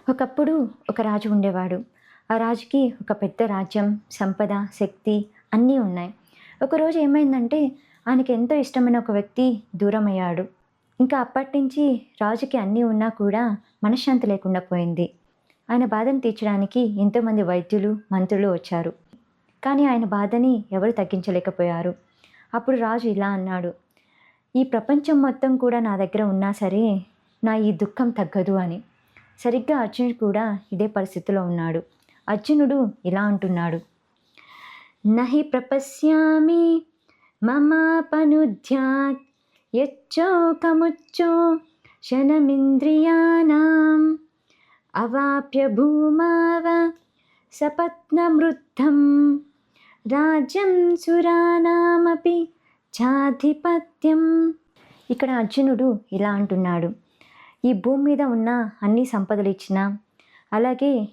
ఒకప్పుడు ఒక రాజు ఉండేవాడు. ఆ రాజుకి ఒక పెద్ద రాజ్యం, సంపద, శక్తి అన్నీ ఉన్నాయి. ఒకరోజు ఏమైందంటే ఆయనకి ఎంతో ఇష్టమైన ఒక వ్యక్తి దూరమయ్యాడు. ఇంకా అప్పటినుంచి రాజుకి అన్నీ ఉన్నా కూడా మనశ్శాంతి లేకుండా పోయింది. ఆయన బాధను తీర్చడానికి ఎంతోమంది వైద్యులు, మంత్రులు వచ్చారు. కానీ ఆయన బాధని ఎవరు తగ్గించలేకపోయారు. అప్పుడు రాజు ఇలా అన్నాడు, "ఈ ప్రపంచం మొత్తం కూడా నా దగ్గర ఉన్నా సరే, నా ఈ దుఃఖం తగ్గదు" అని. సరిగ్గా అర్జునుడు కూడా ఇదే పరిస్థితిలో ఉన్నాడు. అర్జునుడు ఇలా అంటున్నాడు, నహి ప్రపశ్యామి మమాపనుద్యాత్ యచ్చోకముచ్చో శనమింద్రియాణం అవాప్య భూమావ సపత్నమృద్ధం రాజ్యం సురానామపి చాధిపత్యం. ఇక్కడ అర్జునుడు ఇలా అంటున్నాడు, ఈ భూమి మీద ఉన్న అన్ని సంపదలు ఇచ్చినా, అలాగే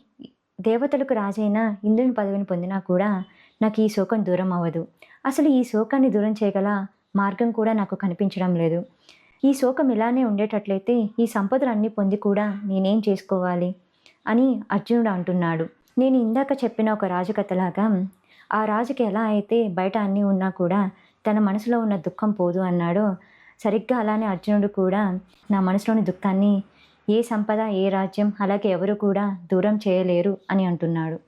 దేవతలకు రాజైన ఇంద్రుని పదవిని పొందినా కూడా నాకు ఈ శోకం దూరం అవ్వదు. అసలు ఈ శోకాన్ని దూరం చేయగల మార్గం కూడా నాకు కనిపించడం లేదు. ఈ శోకం ఇలానే ఉండేటట్లయితే ఈ సంపదలన్నీ పొంది కూడా నేనేం చేసుకోవాలి అని అర్జునుడు అంటున్నాడు. నేను ఇందాక చెప్పిన ఒక రాజు కథలాగా ఆ రాజుకి ఎలా అయితే బయట అన్నీ ఉన్నా కూడా తన మనసులో ఉన్న దుఃఖం పోదు అన్నాడో, సరిగ్గా అలానే అర్జునుడు కూడా నా మనసులోని దుఃఖాన్ని ఏ సంపద, ఏ రాజ్యం, అలాగే ఎవరు కూడా దూరం చేయలేరు అని అంటున్నాడు.